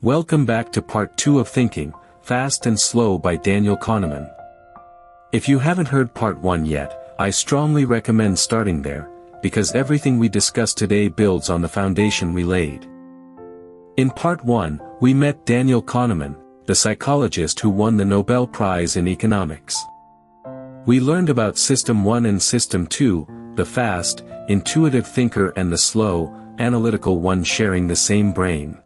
Welcome back to part 2 of Thinking, Fast and Slow by Daniel Kahneman. If you haven't heard part 1 yet, I strongly recommend starting there, because everything we discuss today builds on the foundation we laid. In part 1, we met Daniel Kahneman, the psychologist who won the Nobel Prize in economics. We learned about System 1 and System 2, the fast, intuitive thinker and the slow, analytical one sharing the same brain.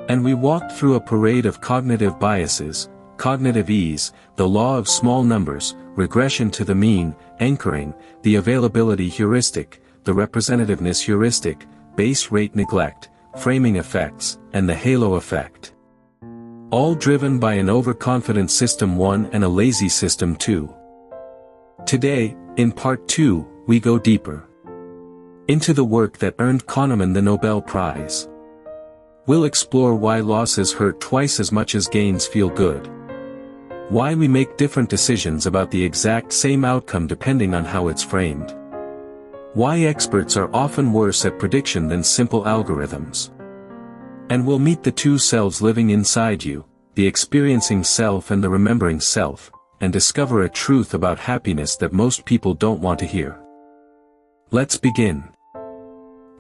And we walked through a parade of cognitive biases, cognitive ease, the law of small numbers, regression to the mean, anchoring, the availability heuristic, the representativeness heuristic, base rate neglect, framing effects, and the halo effect. All driven by an overconfident System 1 and a lazy System 2. Today, in part 2, we go deeper into the work that earned Kahneman the Nobel Prize. We'll explore why losses hurt twice as much as gains feel good. Why we make different decisions about the exact same outcome depending on how it's framed. Why experts are often worse at prediction than simple algorithms. And we'll meet the two selves living inside you, the experiencing self and the remembering self, and discover a truth about happiness that most people don't want to hear. Let's begin.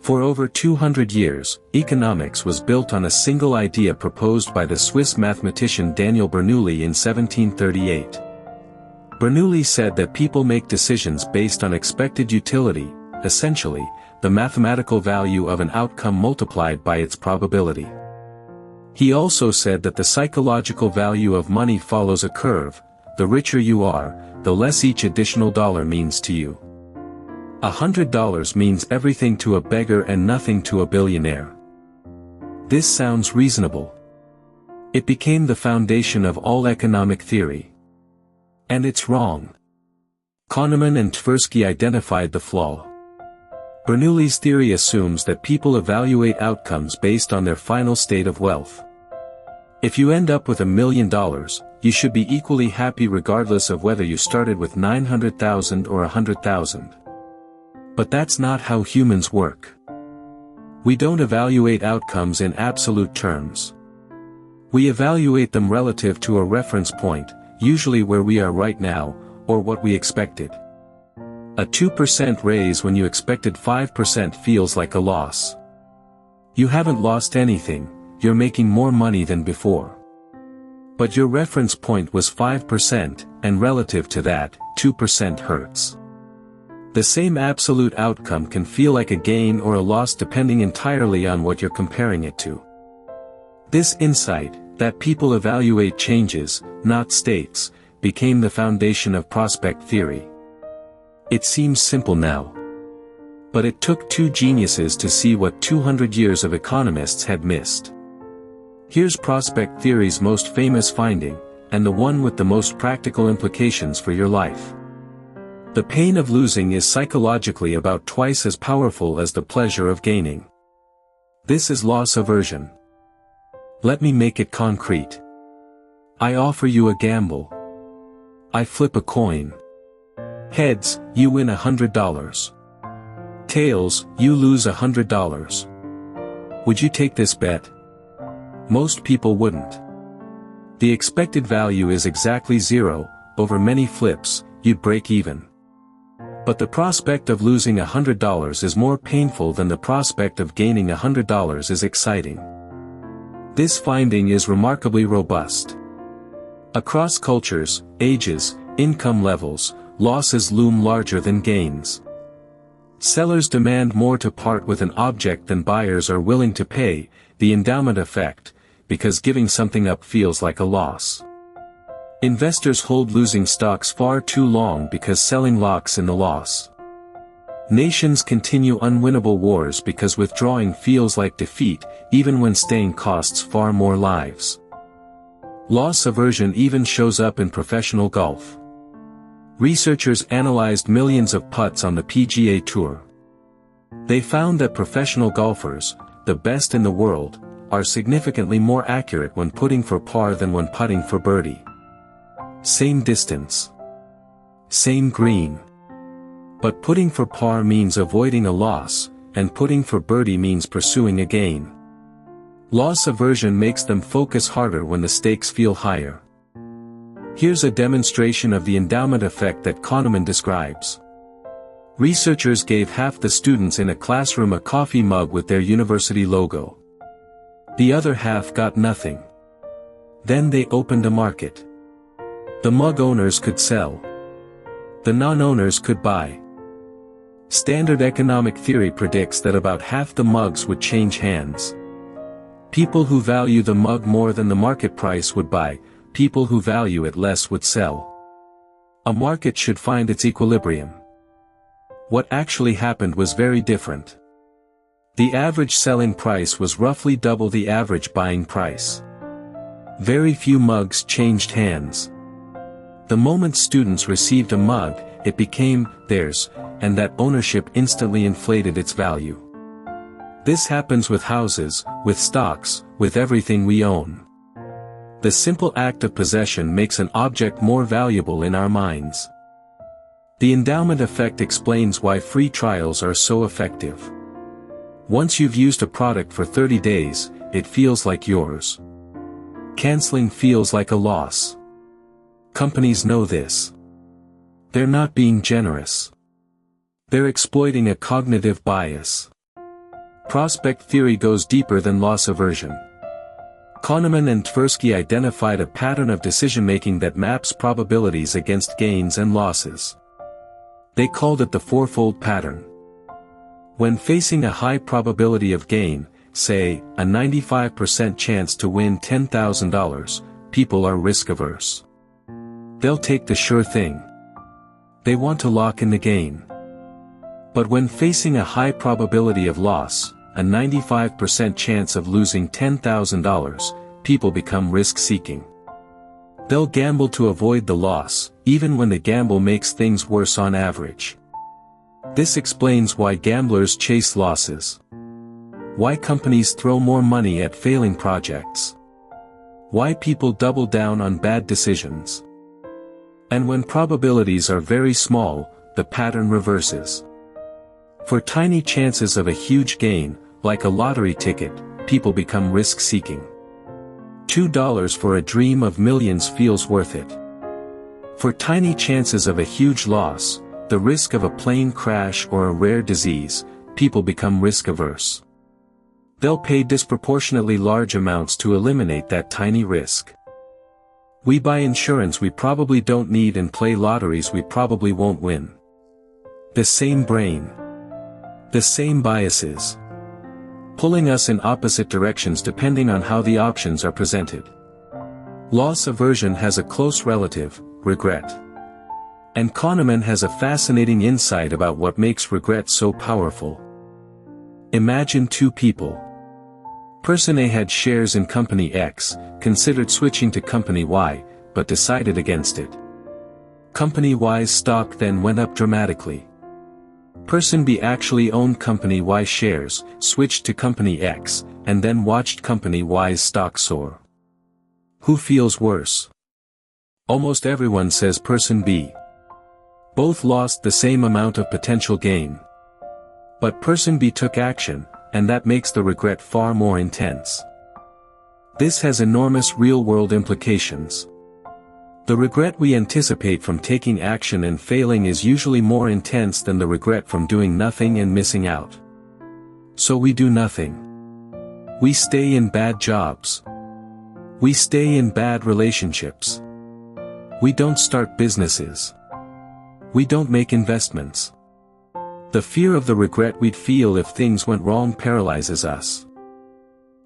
For over 200 years, economics was built on a single idea proposed by the Swiss mathematician Daniel Bernoulli in 1738. Bernoulli said that people make decisions based on expected utility, essentially, the mathematical value of an outcome multiplied by its probability. He also said that the psychological value of money follows a curve. The richer you are, the less each additional dollar means to you. $100 means everything to a beggar and nothing to a billionaire. This sounds reasonable. It became the foundation of all economic theory. And it's wrong. Kahneman and Tversky identified the flaw. Bernoulli's theory assumes that people evaluate outcomes based on their final state of wealth. If you end up with $1 million, you should be equally happy regardless of whether you started with 900,000 or 100,000. But that's not how humans work. We don't evaluate outcomes in absolute terms. We evaluate them relative to a reference point, usually where we are right now, or what we expected. A 2% raise when you expected 5% feels like a loss. You haven't lost anything, you're making more money than before. But your reference point was 5%, and relative to that, 2% hurts. The same absolute outcome can feel like a gain or a loss depending entirely on what you're comparing it to. This insight, that people evaluate changes, not states, became the foundation of prospect theory. It seems simple now. But it took two geniuses to see what 200 years of economists had missed. Here's prospect theory's most famous finding, and the one with the most practical implications for your life. The pain of losing is psychologically about twice as powerful as the pleasure of gaining. This is loss aversion. Let me make it concrete. I offer you a gamble. I flip a coin. Heads, you win $100. Tails, you lose $100. Would you take this bet? Most people wouldn't. The expected value is exactly zero. Over many flips, you'd break even. But the prospect of losing $100 is more painful than the prospect of gaining $100 is exciting. This finding is remarkably robust. Across cultures, ages, income levels, losses loom larger than gains. Sellers demand more to part with an object than buyers are willing to pay, the endowment effect, because giving something up feels like a loss. Investors hold losing stocks far too long because selling locks in the loss. Nations continue unwinnable wars because withdrawing feels like defeat, even when staying costs far more lives. Loss aversion even shows up in professional golf. Researchers analyzed millions of putts on the PGA Tour. They found that professional golfers, the best in the world, are significantly more accurate when putting for par than when putting for birdie. Same distance. Same green. But putting for par means avoiding a loss, and putting for birdie means pursuing a gain. Loss aversion makes them focus harder when the stakes feel higher. Here's a demonstration of the endowment effect that Kahneman describes. Researchers gave half the students in a classroom a coffee mug with their university logo. The other half got nothing. Then they opened a market. The mug owners could sell. The non-owners could buy. Standard economic theory predicts that about half the mugs would change hands. People who value the mug more than the market price would buy, people who value it less would sell. A market should find its equilibrium. What actually happened was very different. The average selling price was roughly double the average buying price. Very few mugs changed hands. The moment students received a mug, it became theirs, and that ownership instantly inflated its value. This happens with houses, with stocks, with everything we own. The simple act of possession makes an object more valuable in our minds. The endowment effect explains why free trials are so effective. Once you've used a product for 30 days, it feels like yours. Canceling feels like a loss. Companies know this. They're not being generous. They're exploiting a cognitive bias. Prospect theory goes deeper than loss aversion. Kahneman and Tversky identified a pattern of decision-making that maps probabilities against gains and losses. They called it the Fourfold Pattern. When facing a high probability of gain, say, a 95% chance to win $10,000, people are risk-averse. They'll take the sure thing. They want to lock in the gain. But when facing a high probability of loss, a 95% chance of losing $10,000, people become risk-seeking. They'll gamble to avoid the loss, even when the gamble makes things worse on average. This explains why gamblers chase losses. Why companies throw more money at failing projects. Why people double down on bad decisions. And when probabilities are very small, the pattern reverses. For tiny chances of a huge gain, like a lottery ticket, people become risk-seeking. $2 for a dream of millions feels worth it. For tiny chances of a huge loss, the risk of a plane crash or a rare disease, people become risk-averse. They'll pay disproportionately large amounts to eliminate that tiny risk. We buy insurance we probably don't need and play lotteries we probably won't win. The same brain. The same biases. Pulling us in opposite directions depending on how the options are presented. Loss aversion has a close relative, regret. And Kahneman has a fascinating insight about what makes regret so powerful. Imagine two people. Person A had shares in company X, considered switching to company Y, but decided against it. Company Y's stock then went up dramatically. Person B actually owned company Y shares, switched to company X, and then watched company Y's stock soar. Who feels worse? Almost everyone says person B. Both lost the same amount of potential gain. But person B took action, and that makes the regret far more intense. This has enormous real-world implications. The regret we anticipate from taking action and failing is usually more intense than the regret from doing nothing and missing out. So we do nothing. We stay in bad jobs. We stay in bad relationships. We don't start businesses. We don't make investments. The fear of the regret we'd feel if things went wrong paralyzes us.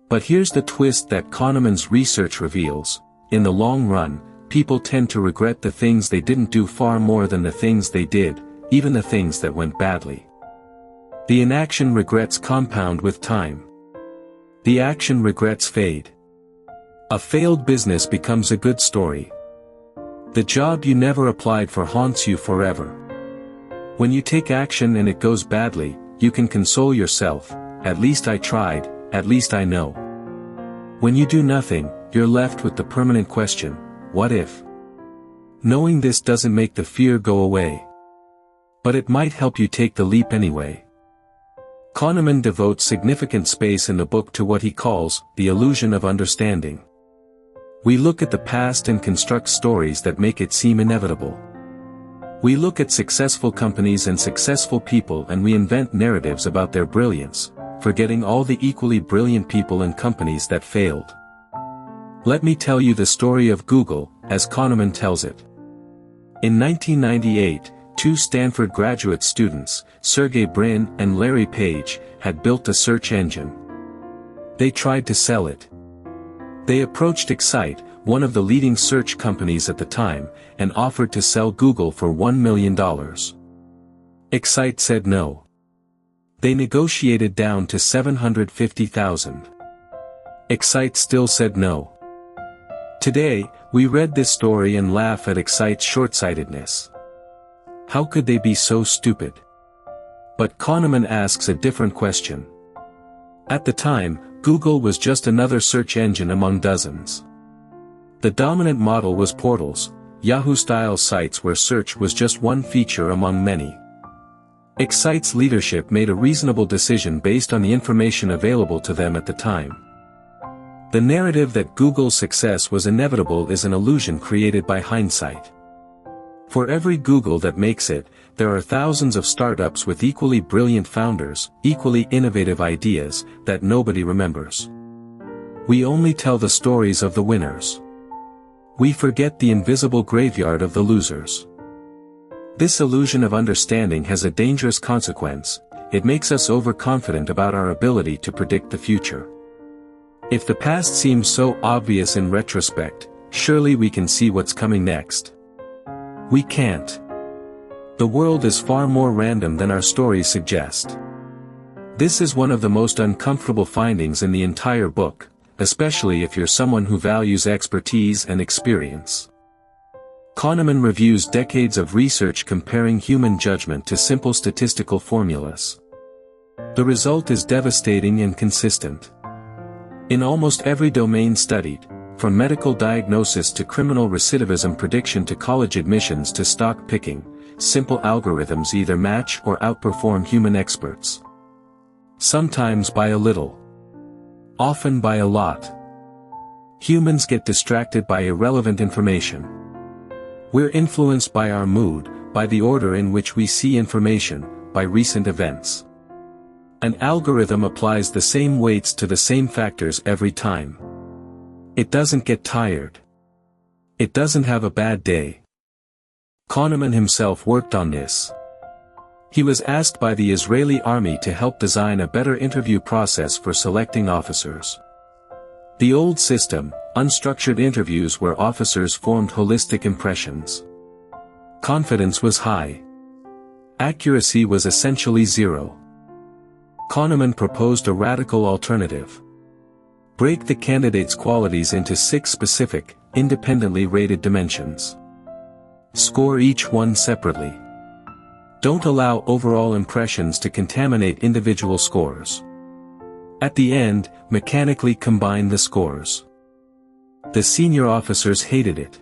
But here's the twist that Kahneman's research reveals: in the long run, people tend to regret the things they didn't do far more than the things they did, even the things that went badly. The inaction regrets compound with time. The action regrets fade. A failed business becomes a good story. The job you never applied for haunts you forever. When you take action and it goes badly, you can console yourself, at least I tried, at least I know. When you do nothing, you're left with the permanent question, what if? Knowing this doesn't make the fear go away. But it might help you take the leap anyway. Kahneman devotes significant space in the book to what he calls the illusion of understanding. We look at the past and construct stories that make it seem inevitable. We look at successful companies and successful people and we invent narratives about their brilliance, forgetting all the equally brilliant people and companies that failed. Let me tell you the story of Google, as Kahneman tells it. In 1998, two Stanford graduate students, Sergey Brin and Larry Page, had built a search engine. They tried to sell it. They approached Excite, one of the leading search companies at the time, and offered to sell Google for $1 million. Excite said no. They negotiated down to $750,000. Excite still said no. Today, we read this story and laugh at Excite's short-sightedness. How could they be so stupid? But Kahneman asks a different question. At the time, Google was just another search engine among dozens. The dominant model was portals, Yahoo-style sites where search was just one feature among many. Excite's leadership made a reasonable decision based on the information available to them at the time. The narrative that Google's success was inevitable is an illusion created by hindsight. For every Google that makes it, there are thousands of startups with equally brilliant founders, equally innovative ideas, that nobody remembers. We only tell the stories of the winners. We forget the invisible graveyard of the losers. This illusion of understanding has a dangerous consequence: it makes us overconfident about our ability to predict the future. If the past seems so obvious in retrospect, surely we can see what's coming next. We can't. The world is far more random than our stories suggest. This is one of the most uncomfortable findings in the entire book, especially if you're someone who values expertise and experience. Kahneman reviews decades of research comparing human judgment to simple statistical formulas. The result is devastating and consistent. In almost every domain studied, from medical diagnosis to criminal recidivism prediction to college admissions to stock picking, simple algorithms either match or outperform human experts. Sometimes by a little. Often by a lot. Humans get distracted by irrelevant information. We're influenced by our mood, by the order in which we see information, by recent events. An algorithm applies the same weights to the same factors every time. It doesn't get tired. It doesn't have a bad day. Kahneman himself worked on this. He was asked by the Israeli army to help design a better interview process for selecting officers. The old system, unstructured interviews where officers formed holistic impressions. Confidence was high. Accuracy was essentially zero. Kahneman proposed a radical alternative. Break the candidate's qualities into 6 specific, independently rated dimensions. Score each one separately. Don't allow overall impressions to contaminate individual scores. At the end, mechanically combine the scores. The senior officers hated it.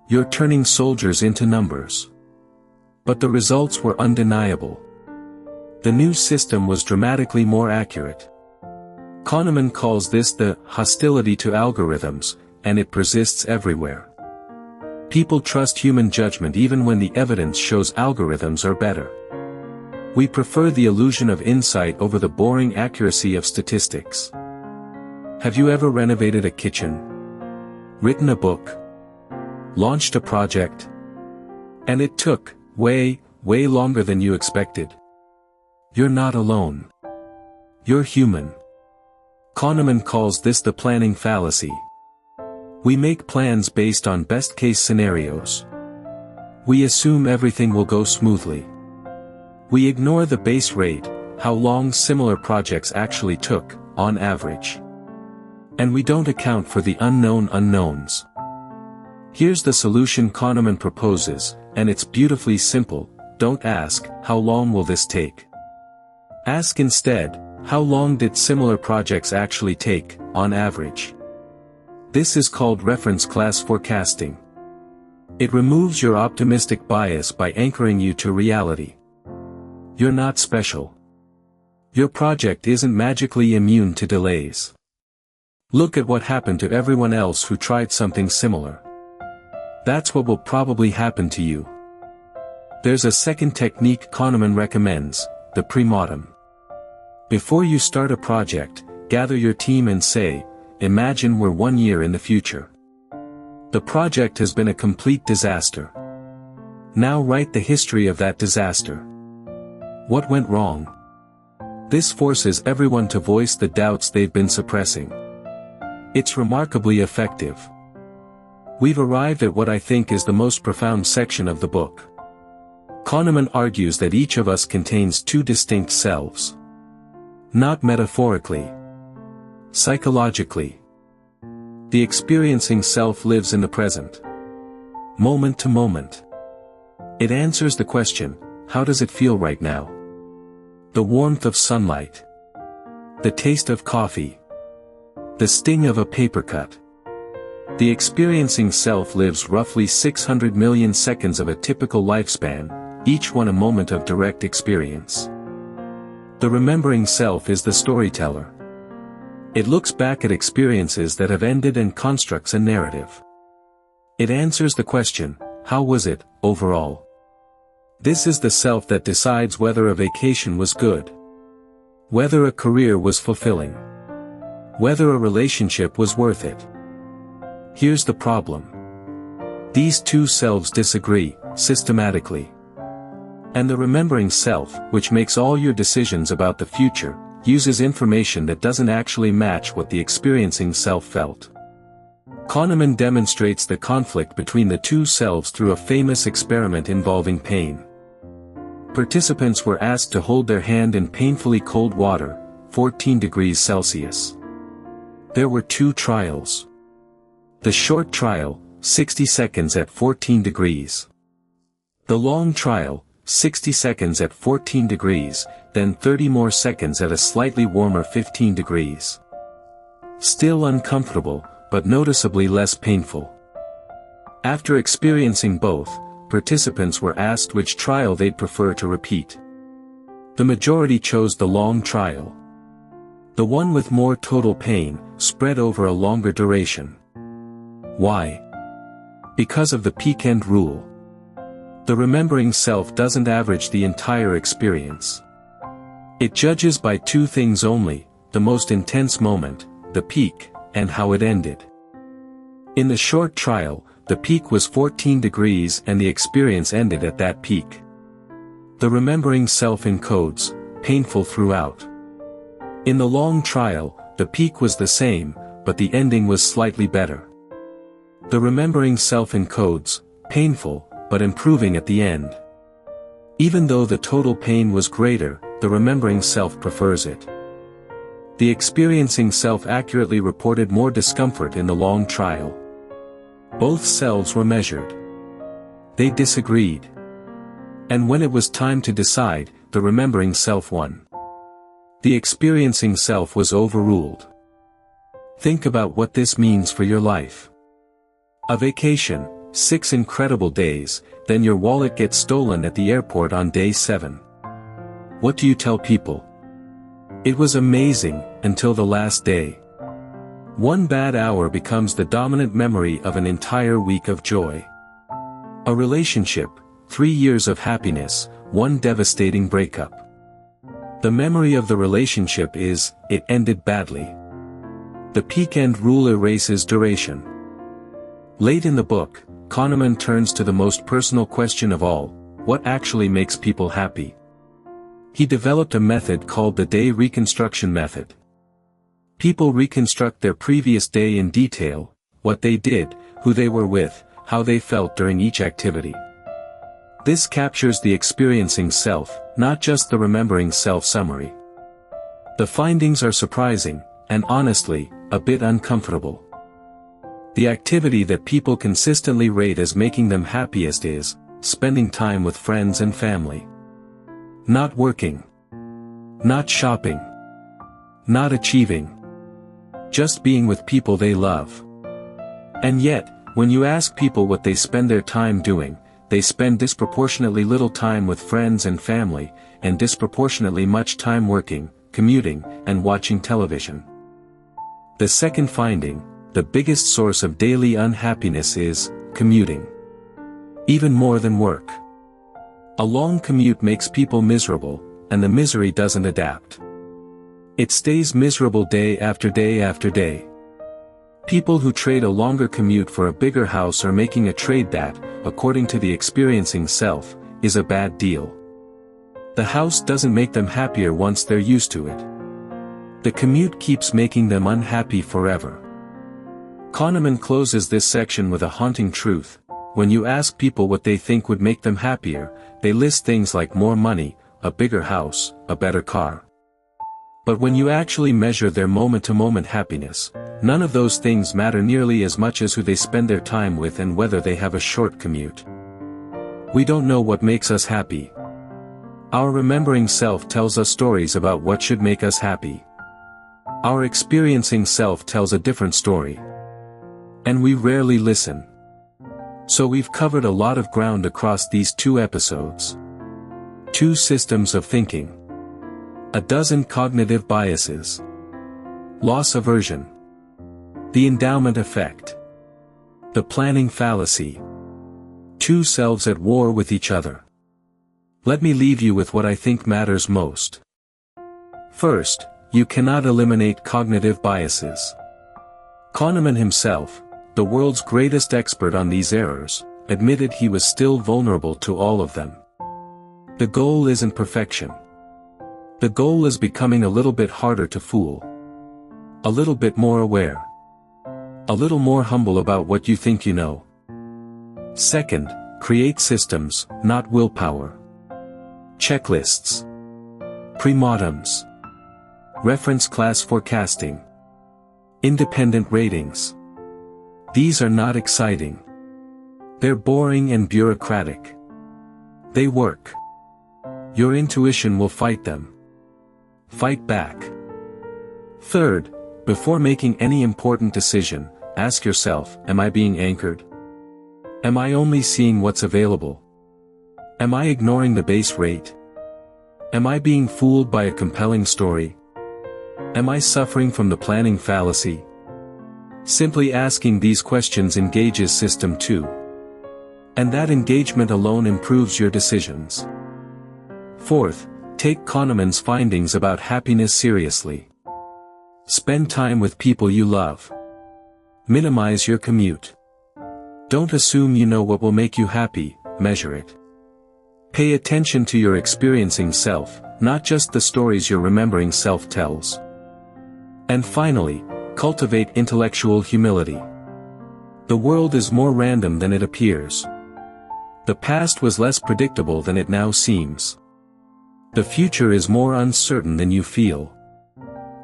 You're turning soldiers into numbers. But the results were undeniable. The new system was dramatically more accurate. Kahneman calls this the hostility to algorithms, and it persists everywhere. People trust human judgment even when the evidence shows algorithms are better. We prefer the illusion of insight over the boring accuracy of statistics. Have you ever renovated a kitchen? Written a book? Launched a project? And it took way longer than you expected? You're not alone. You're human. Kahneman calls this the planning fallacy. We make plans based on best-case scenarios. We assume everything will go smoothly. We ignore the base rate, how long similar projects actually took, on average. And we don't account for the unknown unknowns. Here's the solution Kahneman proposes, and it's beautifully simple. Don't ask, how long will this take? Ask instead, how long did similar projects actually take, on average? This is called reference class forecasting. It removes your optimistic bias by anchoring you to reality. You're not special. Your project isn't magically immune to delays. Look at what happened to everyone else who tried something similar. That's what will probably happen to you. There's a second technique Kahneman recommends, the pre-mortem. Before you start a project, gather your team and say, imagine we're 1 year in the future. The project has been a complete disaster. Now write the history of that disaster. What went wrong? This forces everyone to voice the doubts they've been suppressing. It's remarkably effective. We've arrived at what I think is the most profound section of the book. Kahneman argues that each of us contains two distinct selves. Not metaphorically. Psychologically. The experiencing self lives in the present. Moment to moment. It answers the question, how does it feel right now? The warmth of sunlight. The taste of coffee. The sting of a paper cut. The experiencing self lives roughly 600 million seconds of a typical lifespan, each one a moment of direct experience. The remembering self is the storyteller. It looks back at experiences that have ended and constructs a narrative. It answers the question, how was it, overall? This is the self that decides whether a vacation was good. Whether a career was fulfilling. Whether a relationship was worth it. Here's the problem. These two selves disagree, systematically. And the remembering self, which makes all your decisions about the future, uses information that doesn't actually match what the experiencing self felt. Kahneman demonstrates the conflict between the two selves through a famous experiment involving pain. Participants were asked to hold their hand in painfully cold water, 14 degrees Celsius. There were two trials. The short trial, 60 seconds at 14 degrees. The long trial, 60 seconds at 14 degrees, then 30 more seconds at a slightly warmer 15 degrees. Still uncomfortable, but noticeably less painful. After experiencing both, participants were asked which trial they'd prefer to repeat. The majority chose the long trial. The one with more total pain, spread over a longer duration. Why? Because of the peak-end rule. The remembering self doesn't average the entire experience. It judges by two things only, the most intense moment, the peak, and how it ended. In the short trial, the peak was 14 degrees and the experience ended at that peak. The remembering self encodes, painful throughout. In the long trial, the peak was the same, but the ending was slightly better. The remembering self encodes, painful, but improving at the end. Even though the total pain was greater, the remembering self prefers it. The experiencing self accurately reported more discomfort in the long trial. Both selves were measured. They disagreed. And when it was time to decide, the remembering self won. The experiencing self was overruled. Think about what this means for your life. A vacation, 6 incredible days, then your wallet gets stolen at the airport on day 7. What do you tell people? It was amazing, until the last day. One bad hour becomes the dominant memory of an entire week of joy. A relationship, 3 years of happiness, one devastating breakup. The memory of the relationship is, it ended badly. The peak-end rule erases duration. Late in the book, Kahneman turns to the most personal question of all, what actually makes people happy? He developed a method called the day reconstruction method. People reconstruct their previous day in detail, what they did, who they were with, how they felt during each activity. This captures the experiencing self, not just the remembering self summary. The findings are surprising, and honestly, a bit uncomfortable. The activity that people consistently rate as making them happiest is, spending time with friends and family. Not working. Not shopping. Not achieving. Just being with people they love. And yet, when you ask people what they spend their time doing, they spend disproportionately little time with friends and family, and disproportionately much time working, commuting, and watching television. The second finding, the biggest source of daily unhappiness is commuting. Even more than work. A long commute makes people miserable, and the misery doesn't adapt. It stays miserable day after day after day. People who trade a longer commute for a bigger house are making a trade that, according to the experiencing self, is a bad deal. The house doesn't make them happier once they're used to it. The commute keeps making them unhappy forever. Kahneman closes this section with a haunting truth. When you ask people what they think would make them happier, they list things like more money, a bigger house, a better car. But when you actually measure their moment-to-moment happiness, none of those things matter nearly as much as who they spend their time with and whether they have a short commute. We don't know what makes us happy. Our remembering self tells us stories about what should make us happy. Our experiencing self tells a different story. And we rarely listen. So we've covered a lot of ground across these 2 episodes. 2 systems of thinking. A dozen cognitive biases. Loss aversion. The endowment effect. The planning fallacy. 2 selves at war with each other. Let me leave you with what I think matters most. First, you cannot eliminate cognitive biases. Kahneman himself, the world's greatest expert on these errors, admitted he was still vulnerable to all of them. The goal isn't perfection. The goal is becoming a little bit harder to fool. A little bit more aware. A little more humble about what you think you know. Second, create systems, not willpower. Checklists. Premortems. Reference class forecasting. Independent ratings. These are not exciting. They're boring and bureaucratic. They work. Your intuition will fight them. Fight back. Third, before making any important decision, ask yourself, am I being anchored? Am I only seeing what's available? Am I ignoring the base rate? Am I being fooled by a compelling story? Am I suffering from the planning fallacy? Simply asking these questions engages System 2. And that engagement alone improves your decisions. Fourth, take Kahneman's findings about happiness seriously. Spend time with people you love. Minimize your commute. Don't assume you know what will make you happy, measure it. Pay attention to your experiencing self, not just the stories your remembering self tells. And finally, cultivate intellectual humility. The world is more random than it appears. The past was less predictable than it now seems. The future is more uncertain than you feel.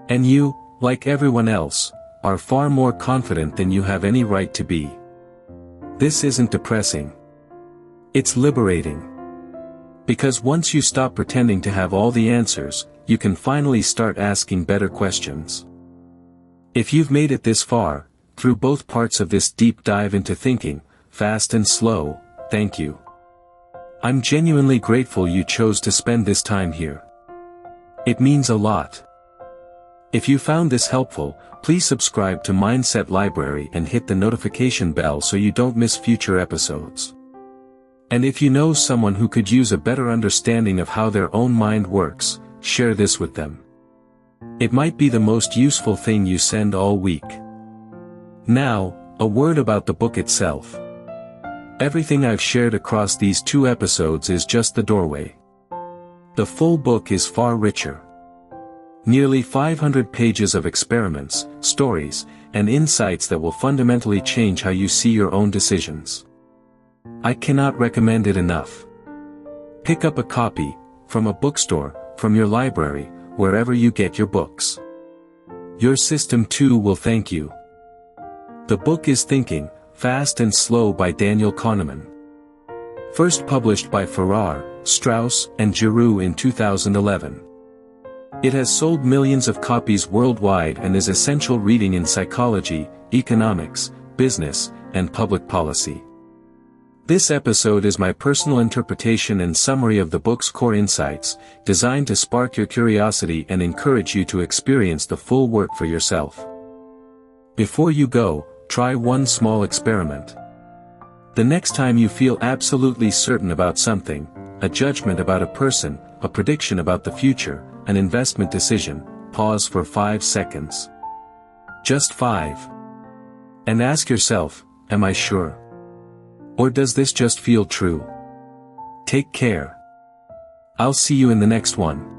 And you, like everyone else, are far more confident than you have any right to be. This isn't depressing. It's liberating. Because once you stop pretending to have all the answers, you can finally start asking better questions. If you've made it this far, through both parts of this deep dive into thinking, fast and slow, thank you. I'm genuinely grateful you chose to spend this time here. It means a lot. If you found this helpful, please subscribe to Mindset Library and hit the notification bell so you don't miss future episodes. And if you know someone who could use a better understanding of how their own mind works, share this with them. It might be the most useful thing you send all week. Now, a word about the book itself. Everything I've shared across these 2 episodes is just the doorway. The full book is far richer. Nearly 500 pages of experiments, stories, and insights that will fundamentally change how you see your own decisions. I cannot recommend it enough. Pick up a copy, from a bookstore, from your library, wherever you get your books. Your System 2 will thank you. The book is Thinking, Fast and Slow by Daniel Kahneman. First published by Farrar, Straus, and Giroux in 2011. It has sold millions of copies worldwide and is essential reading in psychology, economics, business, and public policy. This episode is my personal interpretation and summary of the book's core insights, designed to spark your curiosity and encourage you to experience the full work for yourself. Before you go, try one small experiment. The next time you feel absolutely certain about something, a judgment about a person, a prediction about the future, an investment decision, pause for 5 seconds. Just 5. And ask yourself, am I sure? Or does this just feel true? Take care. I'll see you in the next one.